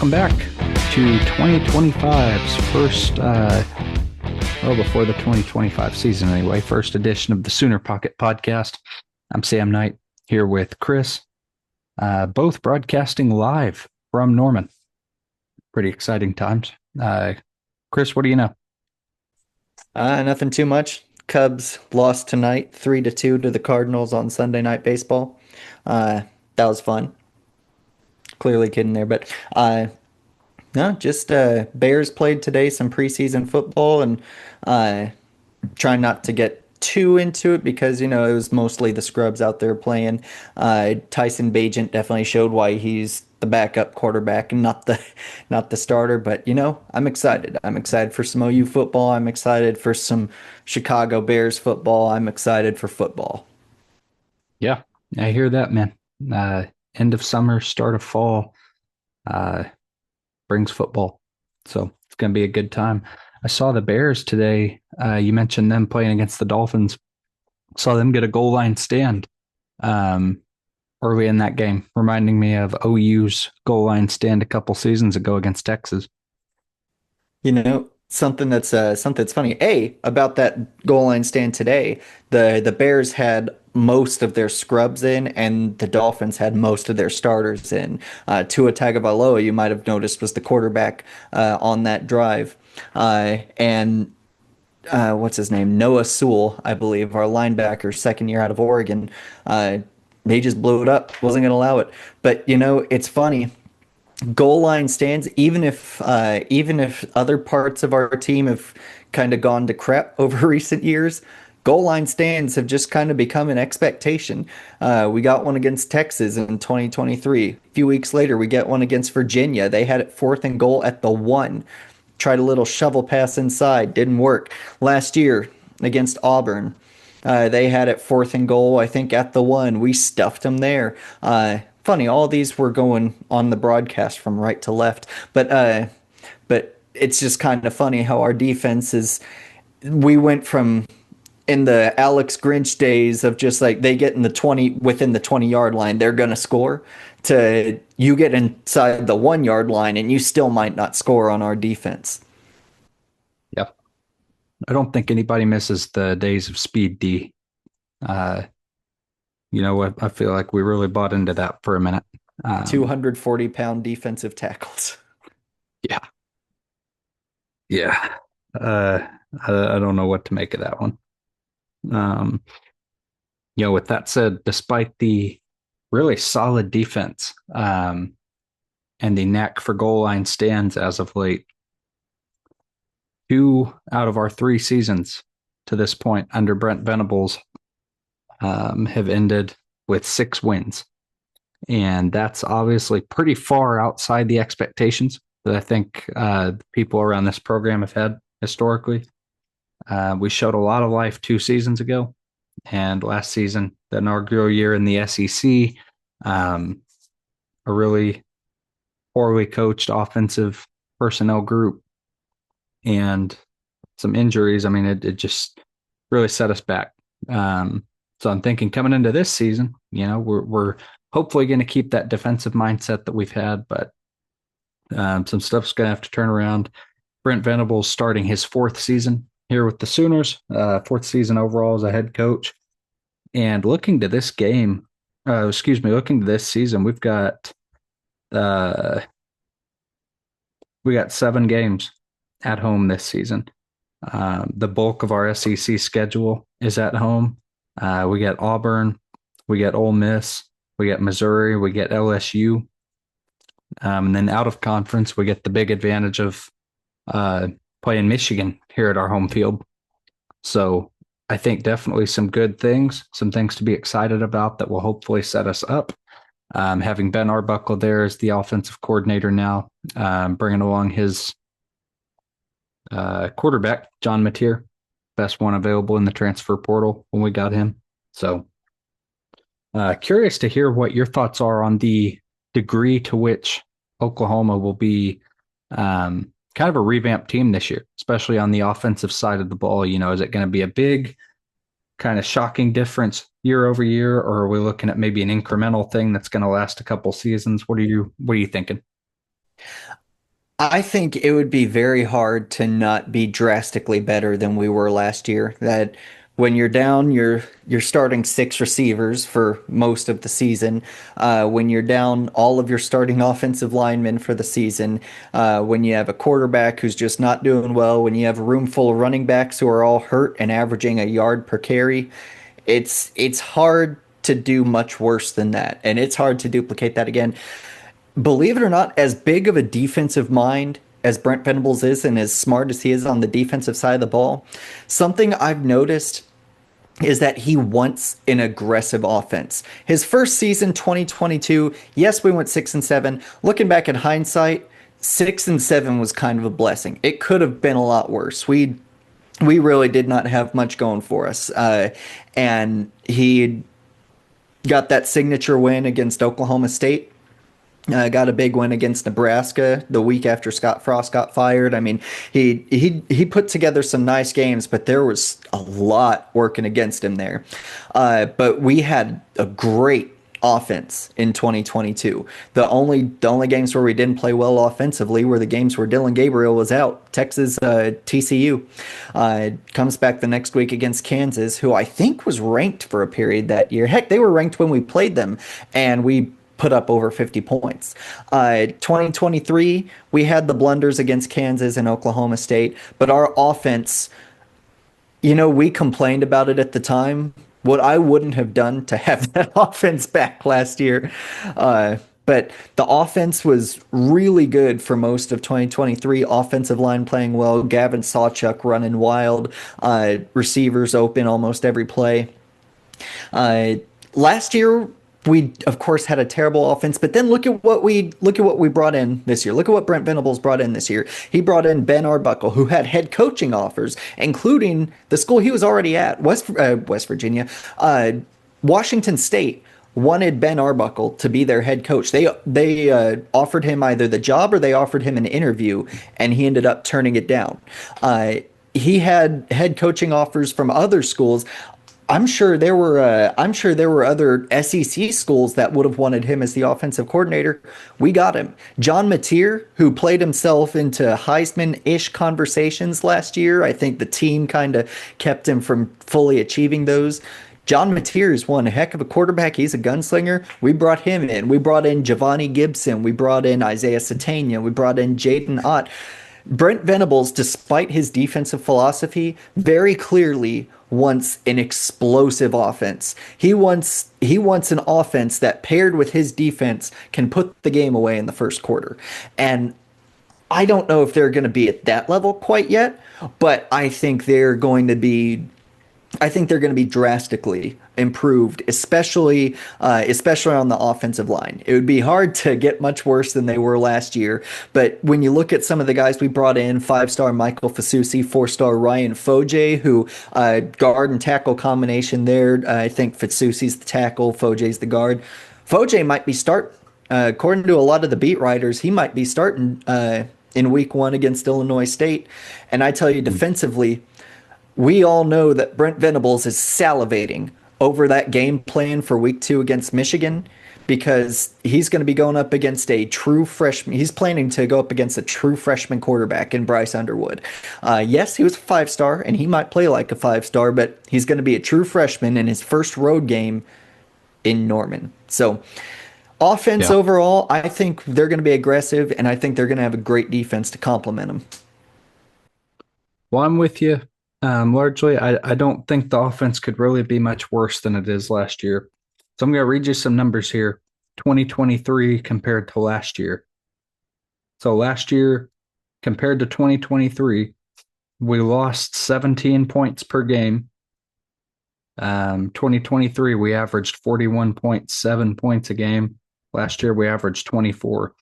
welcome back to 2025's first, before the 2025 season anyway, first edition of the Sooner Pocket Podcast. I'm Sam Knight here with Chris, both broadcasting live from Norman. Pretty exciting times. Chris, what do you know? Nothing too much. Cubs lost tonight, 3-2 to the Cardinals on Sunday Night Baseball. That was fun. Clearly kidding there, but no, just Bears played today some preseason football and uh, trying not to get too into it because it was mostly the scrubs out there playing. Tyson Bagent definitely showed why he's the backup quarterback and not the starter. But I'm excited. I'm excited for some OU football. I'm excited for some Chicago Bears football. I'm excited for football. Yeah, I hear that, man. End of summer, start of fall brings football. So it's going to be a good time. I saw the Bears today. You mentioned them playing against the Dolphins. Saw them get a goal line stand early in that game, reminding me of OU's goal line stand a couple seasons ago against Texas. Something that's funny. About that goal line stand today, the Bears had most of their scrubs in, and the Dolphins had most of their starters in. Tua Tagovailoa, you might have noticed, was the quarterback on that drive, and what's his name? Noah Sewell, I believe, our linebacker, second year out of Oregon. They just blew it up. Wasn't going to allow it. But it's funny goal line stands, even if other parts of our team have kind of gone to crap over recent years, goal line stands have just kind of become an expectation. We got one against Texas in 2023. A few weeks later, we get one against Virginia. They had it fourth and goal at the 1. Tried a little shovel pass inside, didn't work. Last year against Auburn, they had it fourth and goal, I think, at the 1. We stuffed them there. Funny, all these were going on the broadcast from right to left, but it's just kind of funny how our defense is. We went from in the Alex Grinch days of just like they get in the 20 within the 20-yard line, they're gonna score, to you get inside the 1 yard line and you still might not score on our defense. Yep. I don't think anybody misses the days of speed D. Uh, I feel like we really bought into that for a minute. 240-pound defensive tackles. Yeah. Yeah. Uh, I don't know what to make of that one. Um, with that said, despite the really solid defense, and the knack for goal line stands as of late, 2 out of our 3 seasons to this point under Brent Venables have ended with 6 wins. And that's obviously pretty far outside the expectations that I think people around this program have had historically. We showed a lot of life 2 seasons ago, and last season, the inaugural year in the SEC, a really poorly coached offensive personnel group and some injuries. I mean, it just really set us back. So I'm thinking coming into this season, we're hopefully going to keep that defensive mindset that we've had, but some stuff's going to have to turn around. Brent Venables starting his 4th season here with the Sooners, 4th season overall as a head coach. And looking to this season, we got 7 games at home this season. The bulk of our SEC schedule is at home. We get Auburn, we get Ole Miss, we get Missouri, we get LSU. And then out of conference, we get the big advantage of playing Michigan here at our home field. So I think definitely some good things, some things to be excited about that will hopefully set us up. Having Ben Arbuckle there as the offensive coordinator now, bringing along his quarterback, John Mateer, best one available in the transfer portal when we got him. So curious to hear what your thoughts are on the degree to which Oklahoma will be kind of a revamped team this year, especially on the offensive side of the ball. Is it going to be a big kind of shocking difference year over year, or are we looking at maybe an incremental thing that's going to last a couple seasons? What are you thinking? I think it would be very hard to not be drastically better than we were last year. That when you're down, you're starting six receivers for most of the season. When you're down all of your starting offensive linemen for the season, when you have a quarterback who's just not doing well, when you have a room full of running backs who are all hurt and averaging a yard per carry, it's hard to do much worse than that, and it's hard to duplicate that again. Believe it or not, as big of a defensive mind as Brent Venables is and as smart as he is on the defensive side of the ball, something I've noticed is that he wants an aggressive offense. His first season, 2022, yes, we went 6-7. Looking back at hindsight, 6-7 was kind of a blessing. It could have been a lot worse. We really did not have much going for us. And he got that signature win against Oklahoma State. Got a big win against Nebraska the week after Scott Frost got fired. I mean, he put together some nice games, but there was a lot working against him there. But we had a great offense in 2022. The only games where we didn't play well offensively were the games where Dylan Gabriel was out. Texas, TCU comes back the next week against Kansas, who I think was ranked for a period that year. Heck, they were ranked when we played them, and we put up over 50 points. 2023, we had the blunders against Kansas and Oklahoma State, but our offense, we complained about it at the time. What I wouldn't have done to have that offense back last year. But the offense was really good for most of 2023. Offensive line playing well. Gavin Sawchuk running wild. Receivers open almost every play. Uh, Last year, we of course had a terrible offense, but then look at what we brought in this year. Look at what Brent Venables brought in this year. He brought in Ben Arbuckle, who had head coaching offers, including the school he was already at, West Virginia. Washington State wanted Ben Arbuckle to be their head coach. They offered him either the job or they offered him an interview, and he ended up turning it down. He had head coaching offers from other schools. I'm sure there were other SEC schools that would have wanted him as the offensive coordinator. We got him. John Mateer, who played himself into Heisman-ish conversations last year. I think the team kind of kept him from fully achieving those. John Mateer is one heck of a quarterback. He's a gunslinger. We brought him in. We brought in Giovanni Gibson. We brought in Isaiah Satania. We brought in Jaden Ott. Brent Venables, despite his defensive philosophy, very clearly wants an explosive offense. He wants an offense that paired with his defense can put the game away in the first quarter. And I don't know if they're going to be at that level quite yet, but I think they're going to be drastically improved, especially on the offensive line. It would be hard to get much worse than they were last year. But when you look at some of the guys we brought in, five-star Michael Fasusi, four-star Ryan Foje, who guard and tackle combination there. I think Fasusi's the tackle, Foje's the guard. Foje might be start. According to a lot of the beat writers, he might be starting in week one against Illinois State. And I tell you, defensively, we all know that Brent Venables is salivating over that game plan for week two against Michigan because he's going to be going up against a true freshman. He's planning to go up against a true freshman quarterback in Bryce Underwood. Yes, he was a five-star, and he might play like a five-star, but he's going to be a true freshman in his first road game in Norman. So, offense Yeah. overall, I think they're going to be aggressive, and I think they're going to have a great defense to complement them. Well, I'm with you. Largely, I don't think the offense could really be much worse than it is last year. So I'm going to read you some numbers here. 2023 compared to last year. So last year compared to 2023, we lost 17 points per game. 2023, we averaged 41.7 points a game. Last year, we averaged 24.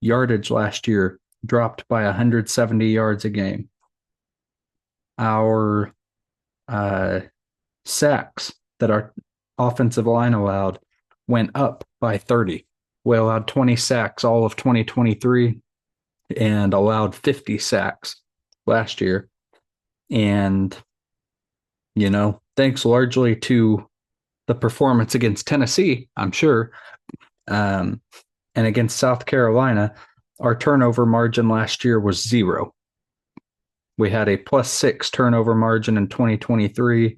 Yardage last year dropped by 170 yards a game. Our sacks that our offensive line allowed went up by 30. We allowed 20 sacks all of 2023 and allowed 50 sacks last year. And, thanks largely to the performance against Tennessee, I'm sure, and against South Carolina, our turnover margin last year was 0. We had a +6 turnover margin in 2023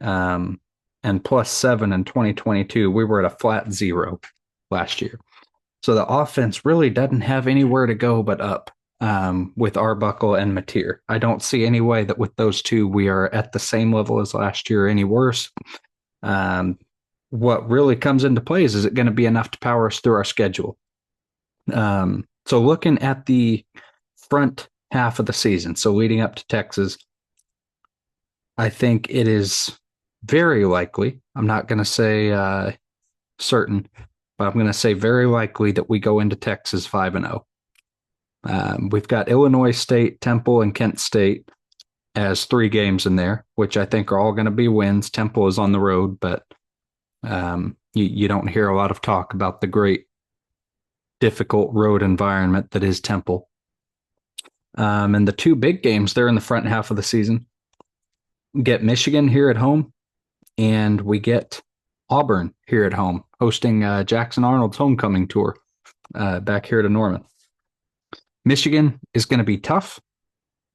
and +7 in 2022. We were at a flat 0 last year. So the offense really doesn't have anywhere to go but up with Arbuckle and Mateer. I don't see any way that with those two we are at the same level as last year or any worse. What really comes into play is it going to be enough to power us through our schedule? So looking at the front half of the season, so leading up to Texas, I think it is very likely, I'm not going to say certain, but I'm going to say very likely that we go into Texas 5-0. We've got Illinois State, Temple, and Kent State as 3 games in there, which I think are all going to be wins. Temple is on the road, but you don't hear a lot of talk about the great difficult road environment that is Temple. And the 2 big games there in the front half of the season, get Michigan here at home, and we get Auburn here at home, hosting Jackson Arnold's homecoming tour back here to Norman. Michigan is going to be tough.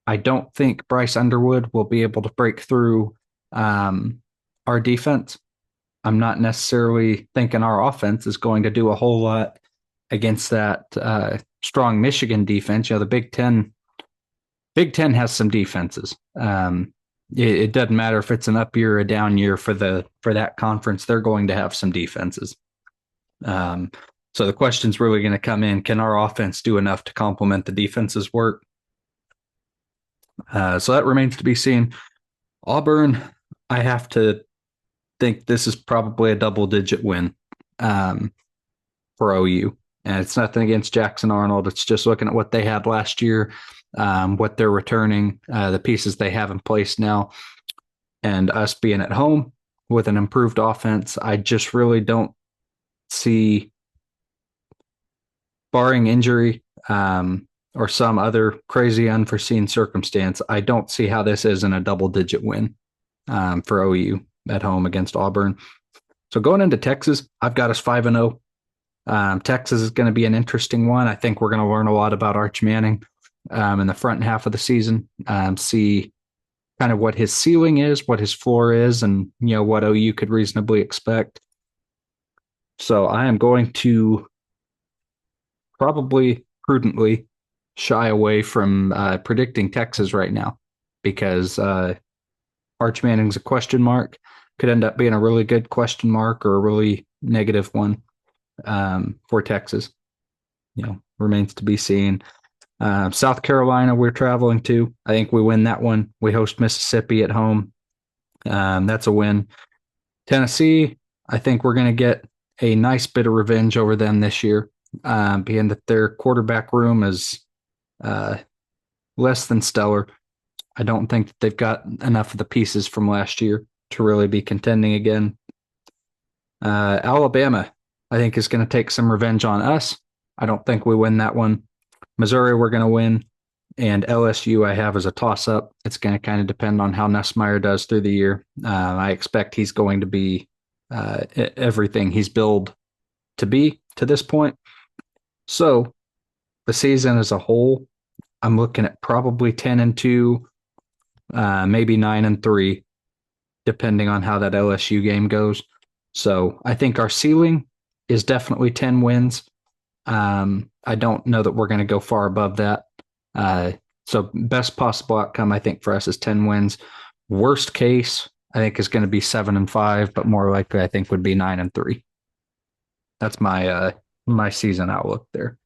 I don't think Bryce Underwood will be able to break through our defense. I'm not necessarily thinking our offense is going to do a whole lot against that strong Michigan defense. You know, the Big Ten has some defenses. It doesn't matter if it's an up year or a down year for that conference. They're going to have some defenses. So the question's really going to come in: can our offense do enough to complement the defense's work? So that remains to be seen. Auburn, I have to think this is probably a double-digit win for OU. And it's nothing against Jackson Arnold. It's just looking at what they had last year, what they're returning, the pieces they have in place now, and us being at home with an improved offense. I just really don't see, barring injury or some other crazy unforeseen circumstance, I don't see how this isn't a double-digit win for OU at home against Auburn. So going into Texas, I've got us 5-0. Texas is going to be an interesting one. I think we're going to learn a lot about Arch Manning in the front half of the season, see kind of what his ceiling is, what his floor is, and what OU could reasonably expect. So I am going to probably prudently shy away from predicting Texas right now, because Arch Manning's a question mark. Could end up being a really good question mark or a really negative one for Texas. Remains to be seen. South Carolina, we're traveling to. I think we win that one. We host Mississippi at home. That's a win. Tennessee, I think we're going to get a nice bit of revenge over them this year, being that their quarterback room is less than stellar. I don't think that they've got enough of the pieces from last year to really be contending again. Alabama, I think, is going to take some revenge on us. I don't think we win that one. Missouri, we're going to win. And LSU, I have as a toss-up. It's going to kind of depend on how Nussmeier does through the year. I expect he's going to be everything he's billed to be to this point. So the season as a whole, I'm looking at probably 10-2, maybe 9-3, depending on how that LSU game goes. So I think our ceiling is definitely 10 wins. I don't know that we're going to go far above that. So best possible outcome, I think, for us is 10 wins. Worst case, I think, is going to be 7-5, but more likely, I think, would be 9-3. That's my season outlook there.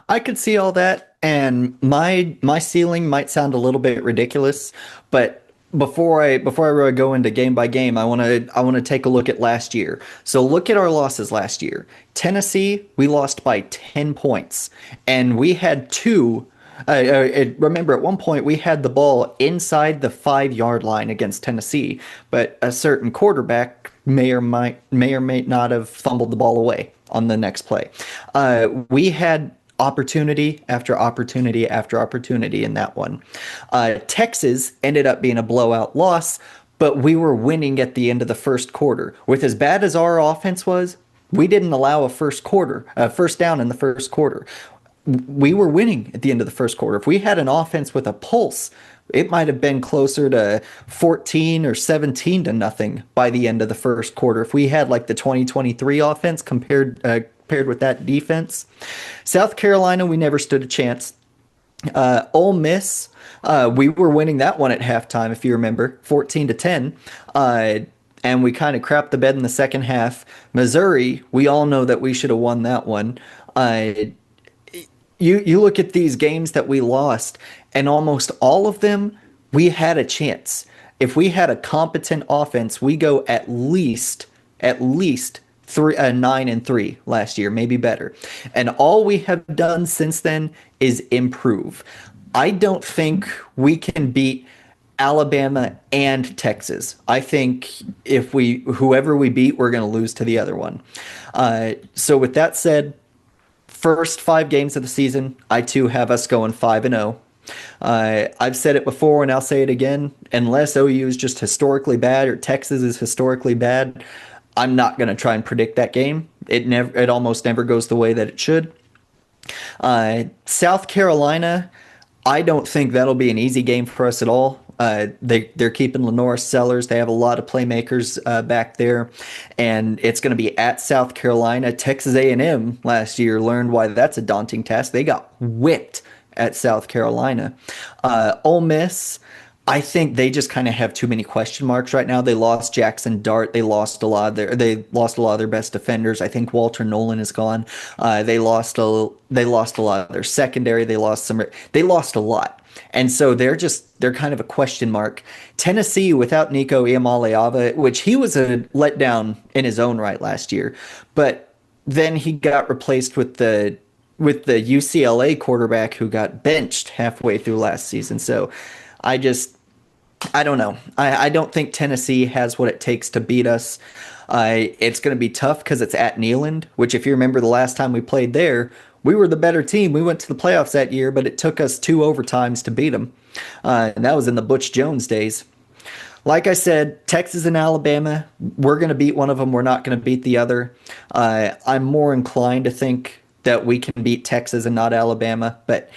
I could see all that, and my ceiling might sound a little bit ridiculous, but before I really go into game by game, I want to take a look at last year. So look at our losses last year. Tennessee, we lost by 10 points, and we had two. Remember, at one point we had the ball inside the 5-yard line against Tennessee, but a certain quarterback may or may not have fumbled the ball away on the next play. We had opportunity after opportunity after opportunity in that one. Texas ended up being a blowout loss, but we were winning at the end of the first quarter. With as bad as our offense was, we didn't allow a first down in the first quarter. we were winning at the end of the first quarter. If we had an offense with a pulse, it might have been closer to 14 or 17 to nothing by the end of the first quarter. If we had like the 2023 offense paired with that defense. South Carolina, we never stood a chance. Ole Miss, we were winning that one at halftime, if you remember, 14-10. And we kind of crapped the bed in the second half. Missouri, we all know that we should have won that one. Uh, you look at these games that we lost, and almost all of them, we had a chance. If we had a competent offense, we go at least 9-3 last year, maybe better. And all we have done since then is improve. I don't think we can beat Alabama and Texas. I think if whoever we beat, we're going to lose to the other one. So with that said, first 5 games of the season, I too have us going 5-0. I've said it before and I'll say it again. Unless OU is just historically bad or Texas is historically bad, I'm not going to try and predict that game. It almost never goes the way that it should. South Carolina, I don't think that'll be an easy game for us at all. They're keeping Lenora Sellers. They have a lot of playmakers back there, and it's going to be at South Carolina. Texas A&M last year learned why that's a daunting task. They got whipped at South Carolina. Ole Miss, I think they just kind of have too many question marks right now. They lost Jackson Dart. They lost a lot of their best defenders. I think Walter Nolan is gone. They lost a lot of their secondary. They lost a lot. And so they're kind of a question mark. Tennessee without Nico Iamaleava, which he was a letdown in his own right last year, but then he got replaced with the UCLA quarterback who got benched halfway through last season. So I don't know. I don't think Tennessee has what it takes to beat us. It's going to be tough because it's at Neyland, which if you remember the last time we played there, we were the better team. We went to the playoffs that year, but it took us 2 overtimes to beat them. And that was in the Butch Jones days. Like I said, Texas and Alabama, we're going to beat one of them. We're not going to beat the other. I'm more inclined to think that we can beat Texas and not Alabama. But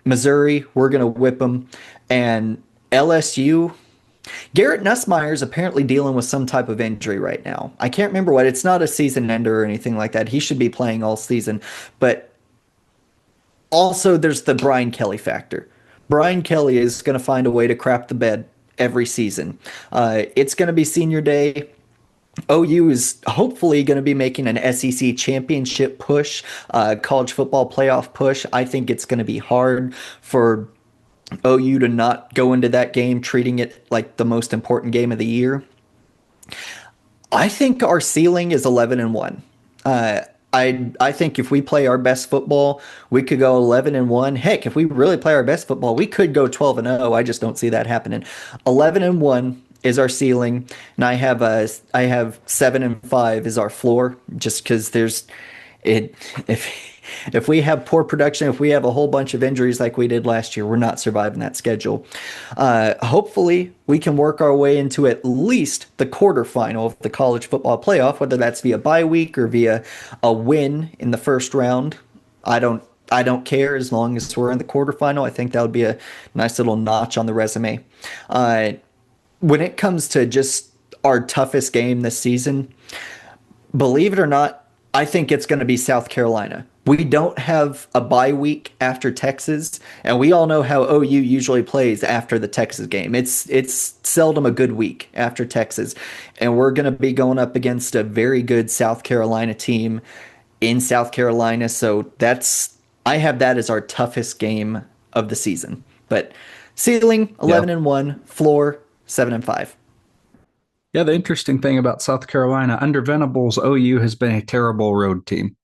Missouri, we're going to whip them. And LSU, Garrett Nussmeier is apparently dealing with some type of injury right now. I can't remember what. It's not a season ender or anything like that. He should be playing all season. But also there's the Brian Kelly factor. Brian Kelly is going to find a way to crap the bed every season. It's going to be senior day. OU is hopefully going to be making an SEC championship push, college football playoff push. I think it's going to be hard for OU to not go into that game treating it like the most important game of the year. I think our ceiling is 11-1. I think if we play our best football, we could go 11-1. Heck, if we really play our best football, we could go 12-0. I just don't see that happening. 11-1 is our ceiling, and I have 7-5 is our floor. Just because if we have poor production, if we have a whole bunch of injuries like we did last year, we're not surviving that schedule. Hopefully, we can work our way into at least the quarterfinal of the college football playoff, whether that's via bye week or via a win in the first round. I don't care as long as we're in the quarterfinal. I think that would be a nice little notch on the resume. When it comes to just our toughest game this season, believe it or not, I think it's going to be South Carolina. We don't have a bye week after Texas, and we all know how OU usually plays after the Texas game. It's seldom a good week after Texas, and we're going to be going up against a very good South Carolina team in South Carolina. So I have that as our toughest game of the season. But ceiling 11-1, floor 7-5. Yeah, the interesting thing about South Carolina, under Venables, OU has been a terrible road team.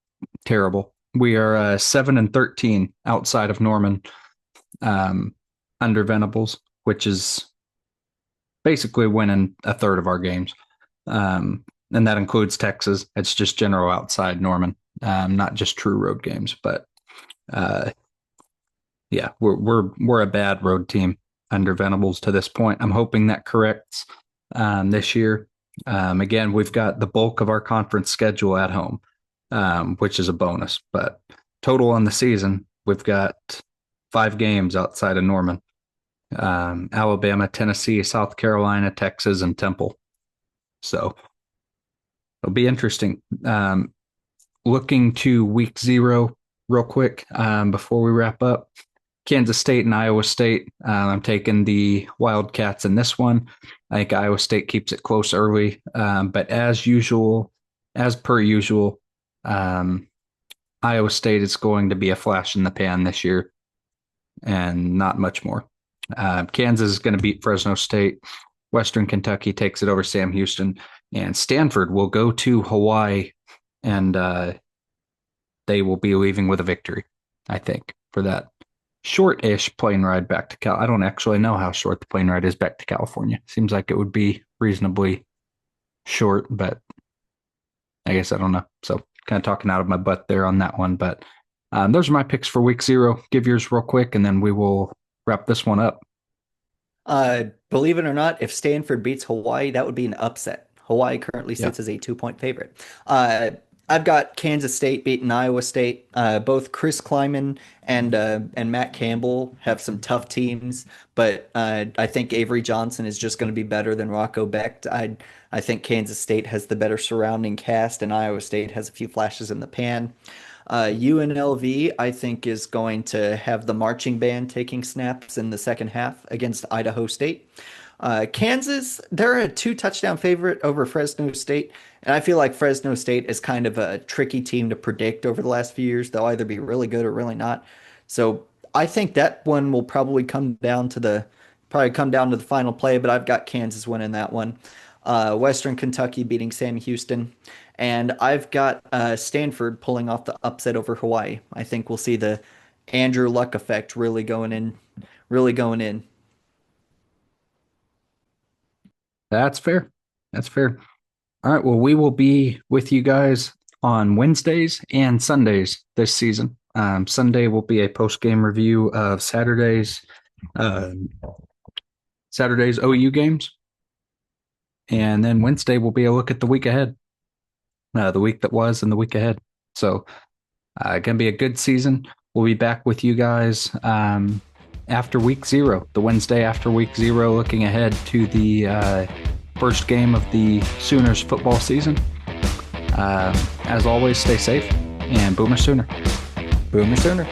Terrible. We are 7-13 outside of Norman under Venables, which is basically winning a third of our games. And that includes Texas. It's just general outside Norman, not just true road games. But yeah, we're a bad road team under Venables to this point. I'm hoping that corrects this year. Again, we've got the bulk of our conference schedule at home, which is a bonus. But total on the season, we've got 5 games outside of Norman. Alabama, Tennessee, South Carolina, Texas, and Temple. So it'll be interesting. Looking to week 0 real quick before we wrap up. Kansas State and Iowa State. I'm taking the Wildcats in this one. I think Iowa State keeps it close early. But as per usual, Iowa State is going to be a flash in the pan this year and not much more. Kansas is going to beat Fresno State. Western Kentucky takes it over Sam Houston. And Stanford will go to Hawaii, and they will be leaving with a victory, I think, for that short-ish plane ride back to Cal. I don't actually know how short the plane ride is back to California. Seems like it would be reasonably short, but I guess I don't know. So kind of talking out of my butt there on that one. But those are my picks for week 0. Give yours real quick, and then we will wrap this one up. Believe it or not, if Stanford beats Hawaii, that would be an upset. Hawaii currently sits as a 2-point favorite. I've got Kansas State beating Iowa State. Both Chris Kleiman and Matt Campbell have some tough teams, but I think Avery Johnson is just going to be better than Rocco Becht. I think Kansas State has the better surrounding cast, and Iowa State has a few flashes in the pan. UNLV, I think, is going to have the marching band taking snaps in the second half against Idaho State. Kansas, they're a 2-touchdown favorite over Fresno State. And I feel like Fresno State is kind of a tricky team to predict over the last few years. They'll either be really good or really not. So I think that one will probably come down to the final play, but I've got Kansas winning that one. Western Kentucky beating Sam Houston. And I've got Stanford pulling off the upset over Hawaii. I think we'll see the Andrew Luck effect really going in. That's fair. That's fair. All right. Well, we will be with you guys on Wednesdays and Sundays this season. Sunday will be a post-game review of Saturday's OU games. And then Wednesday will be a look at the week ahead, the week that was and the week ahead. So going to be a good season. We'll be back with you guys after week 0, the Wednesday after week 0, looking ahead to the first game of the Sooners football season. As always, stay safe, and Boomer Sooner. Boomer Sooner.